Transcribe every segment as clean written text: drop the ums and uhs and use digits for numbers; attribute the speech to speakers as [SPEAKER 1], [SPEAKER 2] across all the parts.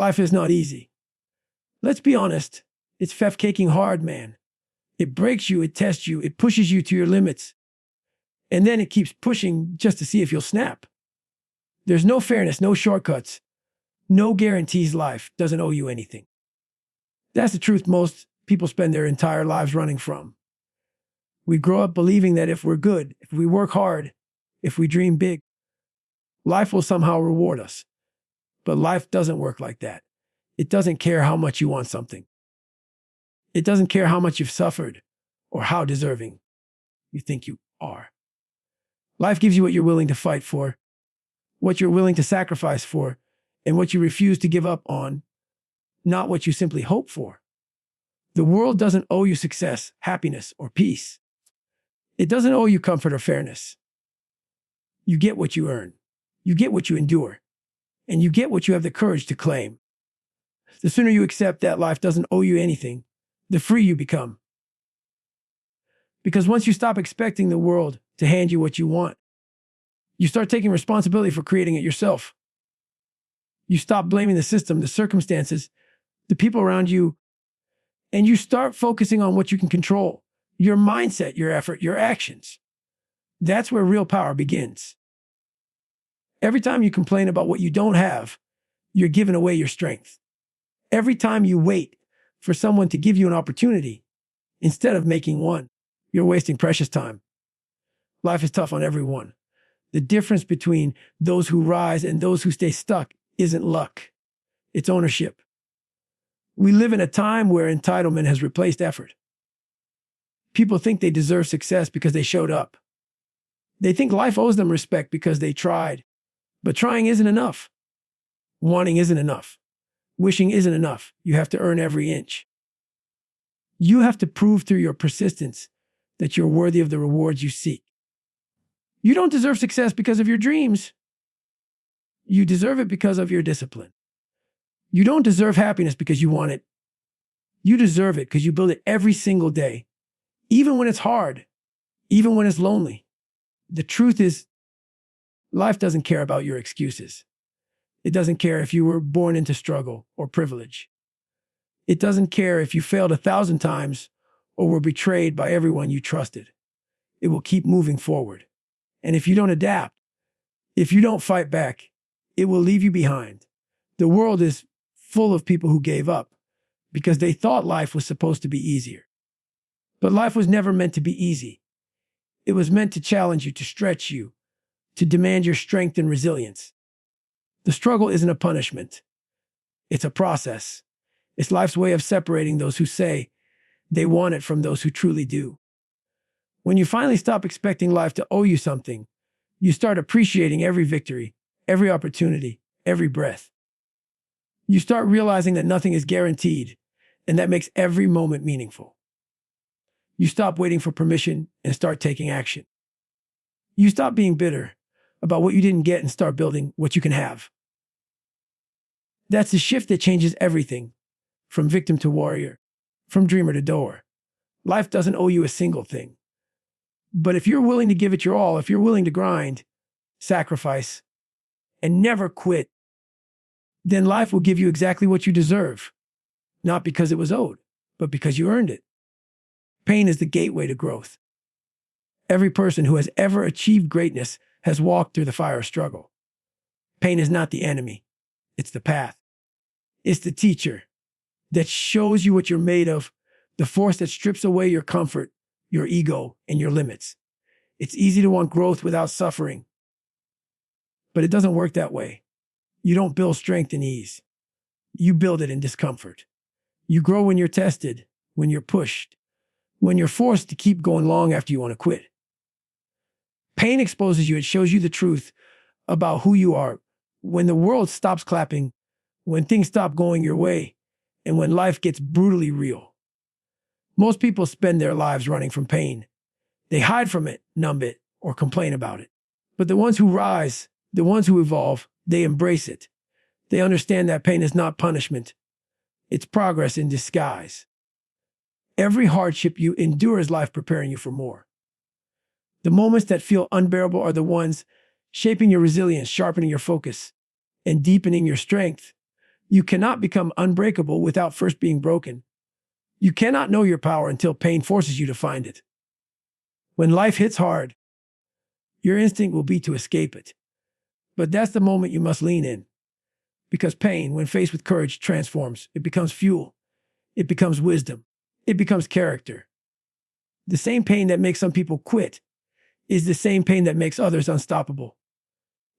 [SPEAKER 1] Life is not easy. Let's be honest. It's FCKING hard, man. It breaks you, it tests you, it pushes you to your limits. And then it keeps pushing just to see if you'll snap. There's no fairness, no shortcuts, no guarantees. Life doesn't owe you anything. That's the truth most people spend their entire lives running from. We grow up believing that if we're good, if we work hard, if we dream big, life will somehow reward us. But life doesn't work like that. It doesn't care how much you want something. It doesn't care how much you've suffered or how deserving you think you are. Life gives you what you're willing to fight for, what you're willing to sacrifice for, and what you refuse to give up on, not what you simply hope for. The world doesn't owe you success, happiness, or peace. It doesn't owe you comfort or fairness. You get what you earn. You get what you endure. And you get what you have the courage to claim. The sooner you accept that life doesn't owe you anything, the free you become. Because once you stop expecting the world to hand you what you want, you start taking responsibility for creating it yourself. You stop blaming the system, the circumstances, the people around you, and you start focusing on what you can control, your mindset, your effort, your actions. That's where real power begins. Every time you complain about what you don't have, you're giving away your strength. Every time you wait for someone to give you an opportunity, instead of making one, you're wasting precious time. Life is tough on everyone. The difference between those who rise and those who stay stuck isn't luck. It's ownership. We live in a time where entitlement has replaced effort. People think they deserve success because they showed up. They think life owes them respect because they tried. But trying isn't enough. Wanting isn't enough. Wishing isn't enough. You have to earn every inch. You have to prove through your persistence that you're worthy of the rewards you seek. You don't deserve success because of your dreams. You deserve it because of your discipline. You don't deserve happiness because you want it. You deserve it because you build it every single day, even when it's hard, even when it's lonely. The truth is, life doesn't care about your excuses. It doesn't care if you were born into struggle or privilege. It doesn't care if you failed 1,000 times or were betrayed by everyone you trusted. It will keep moving forward. And if you don't adapt, if you don't fight back, it will leave you behind. The world is full of people who gave up because they thought life was supposed to be easier. But life was never meant to be easy. It was meant to challenge you, to stretch you, to demand your strength and resilience. The struggle isn't a punishment. It's a process. It's life's way of separating those who say they want it from those who truly do. When you finally stop expecting life to owe you something, you start appreciating every victory, every opportunity, every breath. You start realizing that nothing is guaranteed, and that makes every moment meaningful. You stop waiting for permission and start taking action. You stop being bitter about what you didn't get and start building what you can have. That's the shift that changes everything, from victim to warrior, from dreamer to doer. Life doesn't owe you a single thing. But if you're willing to give it your all, if you're willing to grind, sacrifice, and never quit, then life will give you exactly what you deserve. Not because it was owed, but because you earned it. Pain is the gateway to growth. Every person who has ever achieved greatness has walked through the fire of struggle. Pain is not the enemy. It's the path. It's the teacher that shows you what you're made of, the force that strips away your comfort, your ego, and your limits. It's easy to want growth without suffering. But it doesn't work that way. You don't build strength in ease. You build it in discomfort. You grow when you're tested, when you're pushed, when you're forced to keep going long after you want to quit. Pain exposes you. It shows you the truth about who you are. When the world stops clapping, when things stop going your way, and when life gets brutally real. Most people spend their lives running from pain. They hide from it, numb it, or complain about it. But the ones who rise, the ones who evolve, they embrace it. They understand that pain is not punishment. It's progress in disguise. Every hardship you endure is life preparing you for more. The moments that feel unbearable are the ones shaping your resilience, sharpening your focus, and deepening your strength. You cannot become unbreakable without first being broken. You cannot know your power until pain forces you to find it. When life hits hard, your instinct will be to escape it. But that's the moment you must lean in. Because pain, when faced with courage, transforms. It becomes fuel. It becomes wisdom. It becomes character. The same pain that makes some people quit is the same pain that makes others unstoppable.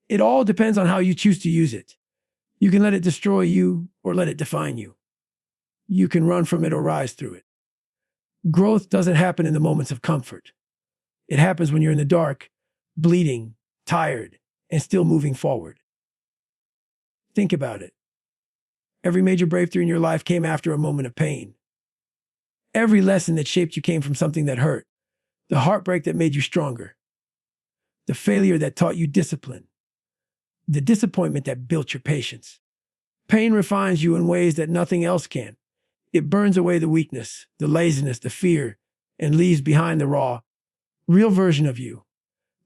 [SPEAKER 1] It all depends on how you choose to use it. You can let it destroy you or let it define you. You can run from it or rise through it. Growth doesn't happen in the moments of comfort. It happens when you're in the dark, bleeding, tired, and still moving forward. Think about it. Every major breakthrough in your life came after a moment of pain. Every lesson that shaped you came from something that hurt. The heartbreak that made you stronger. The failure that taught you discipline. The disappointment that built your patience. Pain refines you in ways that nothing else can. It burns away the weakness, the laziness, the fear, and leaves behind the raw, real version of you,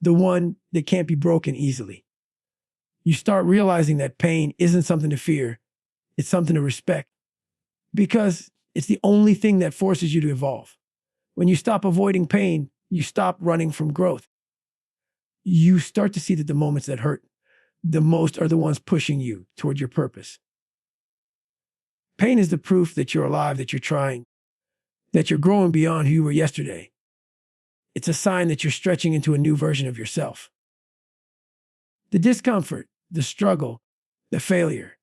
[SPEAKER 1] the one that can't be broken easily. You start realizing that pain isn't something to fear, it's something to respect, because it's the only thing that forces you to evolve. When you stop avoiding pain, you stop running from growth. You start to see that the moments that hurt the most are the ones pushing you toward your purpose. Pain is the proof that you're alive, that you're trying, that you're growing beyond who you were yesterday. It's a sign that you're stretching into a new version of yourself. The discomfort, the struggle, the failure,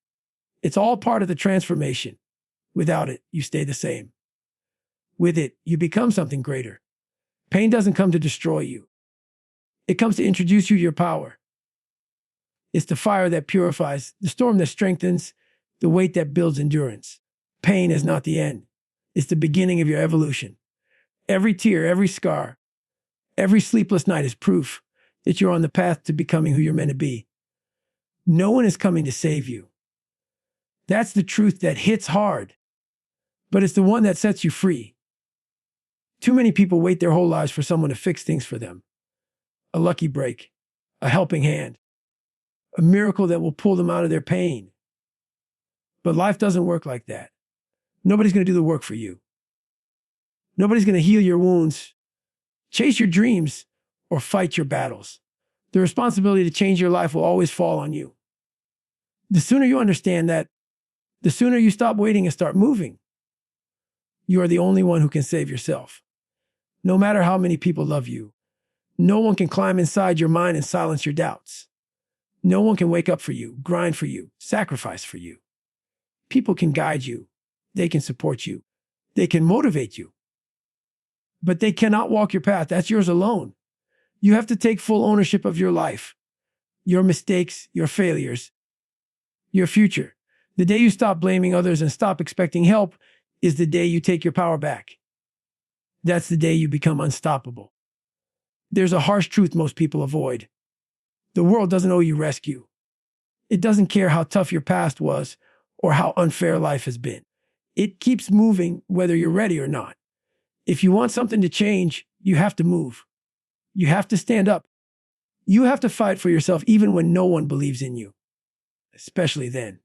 [SPEAKER 1] it's all part of the transformation. Without it, you stay the same. With it, you become something greater. Pain doesn't come to destroy you. It comes to introduce you to your power. It's the fire that purifies, the storm that strengthens, the weight that builds endurance. Pain is not the end. It's the beginning of your evolution. Every tear, every scar, every sleepless night is proof that you're on the path to becoming who you're meant to be. No one is coming to save you. That's the truth that hits hard, but it's the one that sets you free. Too many people wait their whole lives for someone to fix things for them. A lucky break, a helping hand, a miracle that will pull them out of their pain. But life doesn't work like that. Nobody's going to do the work for you. Nobody's going to heal your wounds, chase your dreams, or fight your battles. The responsibility to change your life will always fall on you. The sooner you understand that, the sooner you stop waiting and start moving. You are the only one who can save yourself. No matter how many people love you, no one can climb inside your mind and silence your doubts. No one can wake up for you, grind for you, sacrifice for you. People can guide you. They can support you. They can motivate you. But they cannot walk your path. That's yours alone. You have to take full ownership of your life, your mistakes, your failures, your future. The day you stop blaming others and stop expecting help is the day you take your power back. That's the day you become unstoppable. There's a harsh truth most people avoid. The world doesn't owe you rescue. It doesn't care how tough your past was or how unfair life has been. It keeps moving whether you're ready or not. If you want something to change, you have to move. You have to stand up. You have to fight for yourself even when no one believes in you, especially then.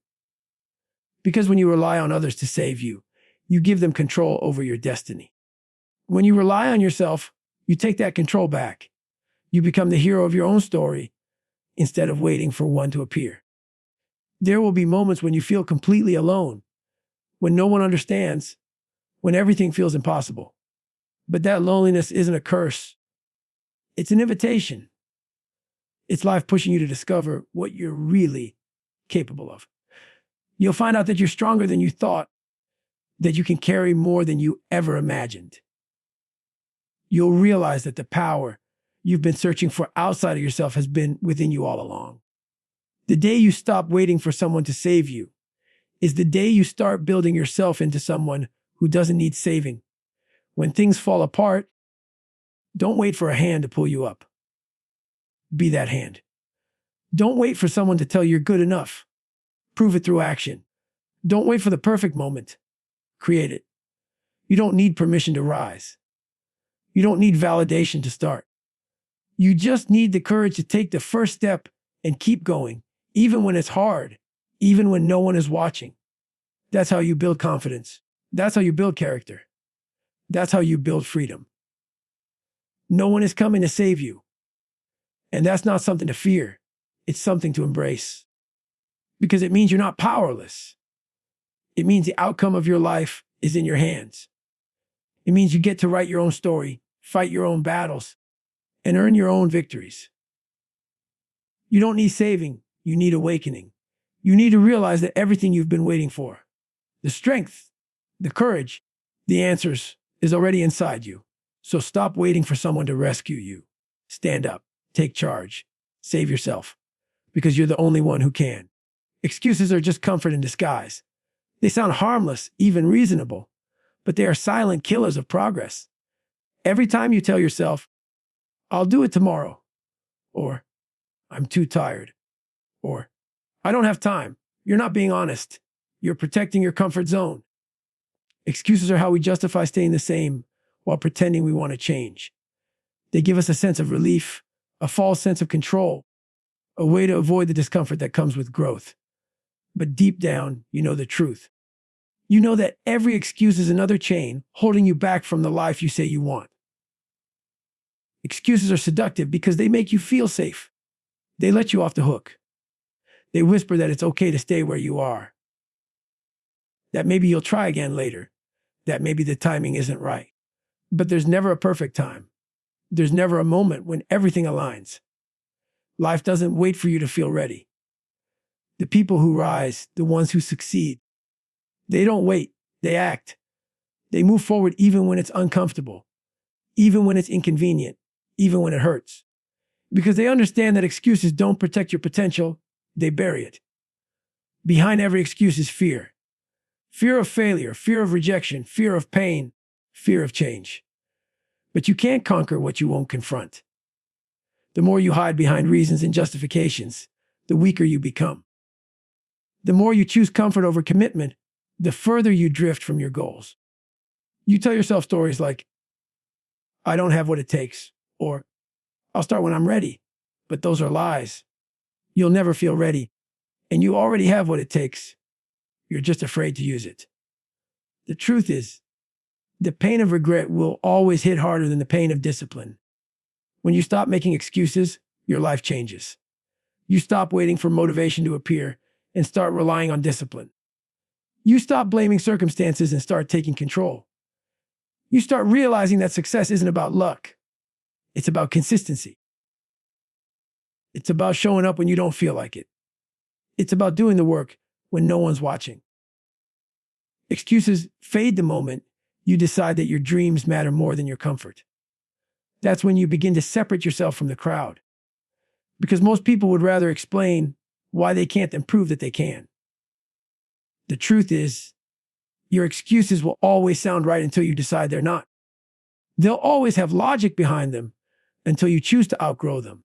[SPEAKER 1] Because when you rely on others to save you, you give them control over your destiny. When you rely on yourself, you take that control back. You become the hero of your own story instead of waiting for one to appear. There will be moments when you feel completely alone, when no one understands, when everything feels impossible. But that loneliness isn't a curse. It's an invitation. It's life pushing you to discover what you're really capable of. You'll find out that you're stronger than you thought, that you can carry more than you ever imagined. You'll realize that the power you've been searching for outside of yourself has been within you all along. The day you stop waiting for someone to save you is the day you start building yourself into someone who doesn't need saving. When things fall apart, don't wait for a hand to pull you up. Be that hand. Don't wait for someone to tell you you're good enough. Prove it through action. Don't wait for the perfect moment. Create it. You don't need permission to rise. You don't need validation to start. You just need the courage to take the first step and keep going, even when it's hard, even when no one is watching. That's how you build confidence. That's how you build character. That's how you build freedom. No one is coming to save you. And that's not something to fear. It's something to embrace. Because it means you're not powerless. It means the outcome of your life is in your hands. It means you get to write your own story, fight your own battles, and earn your own victories. You don't need saving. You need awakening. You need to realize that everything you've been waiting for, the strength, the courage, the answers is already inside you. So stop waiting for someone to rescue you. Stand up, take charge, save yourself, because you're the only one who can. Excuses are just comfort in disguise. They sound harmless, even reasonable, but they are silent killers of progress. Every time you tell yourself, I'll do it tomorrow, or I'm too tired, or I don't have time, you're not being honest. You're protecting your comfort zone. Excuses are how we justify staying the same while pretending we want to change. They give us a sense of relief, a false sense of control, a way to avoid the discomfort that comes with growth. But deep down, you know the truth. You know that every excuse is another chain holding you back from the life you say you want. Excuses are seductive because they make you feel safe. They let you off the hook. They whisper that it's okay to stay where you are. That maybe you'll try again later. That maybe the timing isn't right. But there's never a perfect time. There's never a moment when everything aligns. Life doesn't wait for you to feel ready. The people who rise, the ones who succeed, they don't wait, they act. They move forward even when it's uncomfortable, even when it's inconvenient, even when it hurts. Because they understand that excuses don't protect your potential, they bury it. Behind every excuse is fear. Fear of failure, fear of rejection, fear of pain, fear of change. But you can't conquer what you won't confront. The more you hide behind reasons and justifications, the weaker you become. The more you choose comfort over commitment, the further you drift from your goals. You tell yourself stories like, I don't have what it takes, or I'll start when I'm ready. But those are lies. You'll never feel ready, and you already have what it takes. You're just afraid to use it. The truth is, the pain of regret will always hit harder than the pain of discipline. When you stop making excuses, your life changes. You stop waiting for motivation to appear and start relying on discipline. You stop blaming circumstances and start taking control. You start realizing that success isn't about luck. It's about consistency. It's about showing up when you don't feel like it. It's about doing the work when no one's watching. Excuses fade the moment you decide that your dreams matter more than your comfort. That's when you begin to separate yourself from the crowd. Because most people would rather explain why they can't than prove that they can. The truth is, your excuses will always sound right until you decide they're not. They'll always have logic behind them until you choose to outgrow them.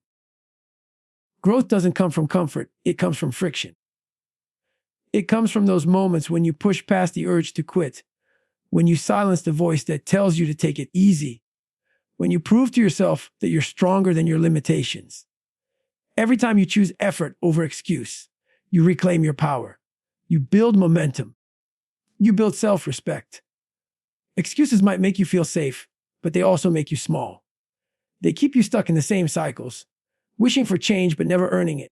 [SPEAKER 1] Growth doesn't come from comfort, it comes from friction. It comes from those moments when you push past the urge to quit, when you silence the voice that tells you to take it easy, when you prove to yourself that you're stronger than your limitations. Every time you choose effort over excuse, you reclaim your power. You build momentum. You build self-respect. Excuses might make you feel safe, but they also make you small. They keep you stuck in the same cycles, wishing for change but never earning it.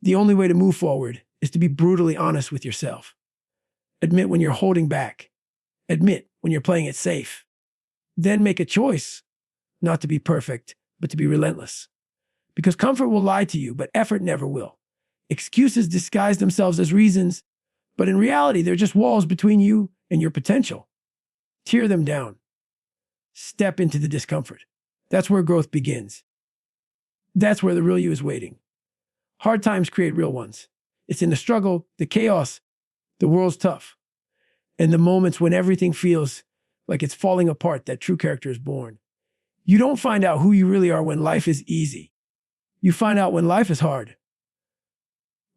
[SPEAKER 1] The only way to move forward is to be brutally honest with yourself. Admit when you're holding back. Admit when you're playing it safe. Then make a choice, not to be perfect, but to be relentless. Because comfort will lie to you, but effort never will. Excuses disguise themselves as reasons, but in reality, they're just walls between you and your potential. Tear them down. Step into the discomfort. That's where growth begins. That's where the real you is waiting. Hard times create real ones. It's in the struggle, the chaos, the world's tough, and the moments when everything feels like it's falling apart that true character is born. You don't find out who you really are when life is easy. You find out when life is hard.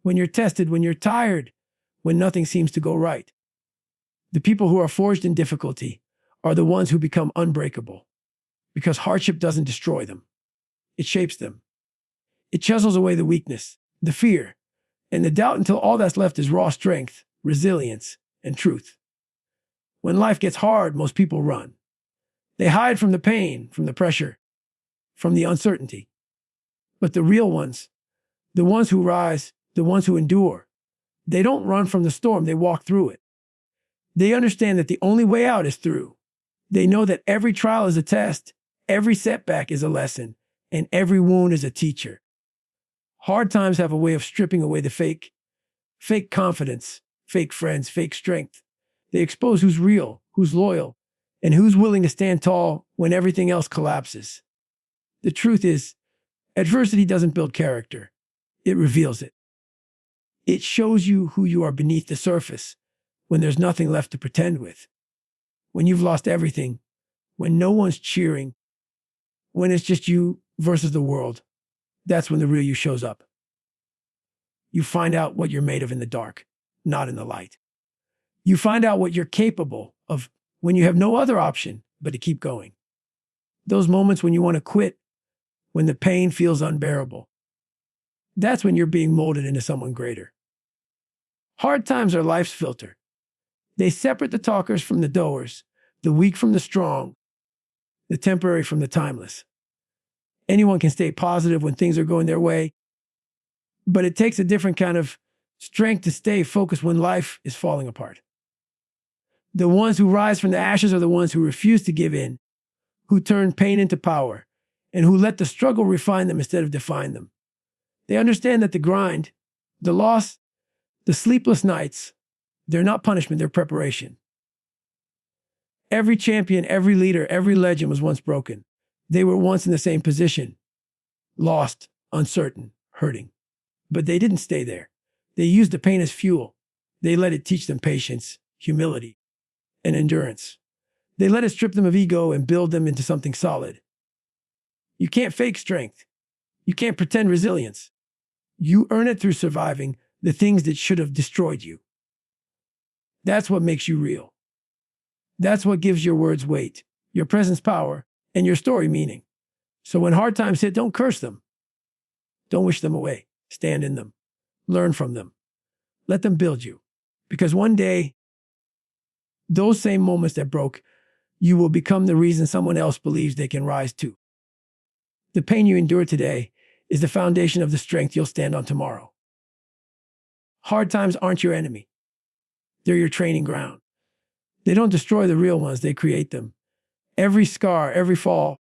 [SPEAKER 1] When you're tested, when you're tired, when nothing seems to go right. The people who are forged in difficulty are the ones who become unbreakable, because hardship doesn't destroy them. It shapes them. It chisels away the weakness, the fear, and the doubt until all that's left is raw strength, resilience, and truth. When life gets hard, most people run. They hide from the pain, from the pressure, from the uncertainty. But the real ones, the ones who rise, the ones who endure, they don't run from the storm, they walk through it. They understand that the only way out is through. They know that every trial is a test, every setback is a lesson, and every wound is a teacher. Hard times have a way of stripping away the fake confidence, fake friends, fake strength. They expose who's real, who's loyal, and who's willing to stand tall when everything else collapses. The truth is, adversity doesn't build character. It reveals it. It shows you who you are beneath the surface, when there's nothing left to pretend with. When you've lost everything, when no one's cheering, when it's just you versus the world, that's when the real you shows up. You find out what you're made of in the dark, not in the light. You find out what you're capable of when you have no other option but to keep going. Those moments when you want to quit, when the pain feels unbearable, that's when you're being molded into someone greater. Hard times are life's filter. They separate the talkers from the doers, the weak from the strong, the temporary from the timeless. Anyone can stay positive when things are going their way, but it takes a different kind of strength to stay focused when life is falling apart. The ones who rise from the ashes are the ones who refuse to give in, who turn pain into power, and who let the struggle refine them instead of define them. They understand that the grind, the loss, the sleepless nights, they're not punishment, they're preparation. Every champion, every leader, every legend was once broken. They were once in the same position, lost, uncertain, hurting. But they didn't stay there. They used the pain as fuel. They let it teach them patience, humility, and endurance. They let it strip them of ego and build them into something solid. You can't fake strength. You can't pretend resilience. You earn it through surviving the things that should have destroyed you. That's what makes you real. That's what gives your words weight, your presence power, and your story meaning. So when hard times hit, don't curse them. Don't wish them away. Stand in them. Learn from them. Let them build you. Because one day, those same moments that broke, you will become the reason someone else believes they can rise too. The pain you endure today is the foundation of the strength you'll stand on tomorrow. Hard times aren't your enemy. They're your training ground. They don't destroy the real ones, they create them. Every scar, every fall,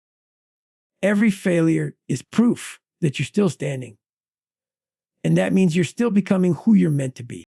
[SPEAKER 1] every failure is proof that you're still standing. And that means you're still becoming who you're meant to be.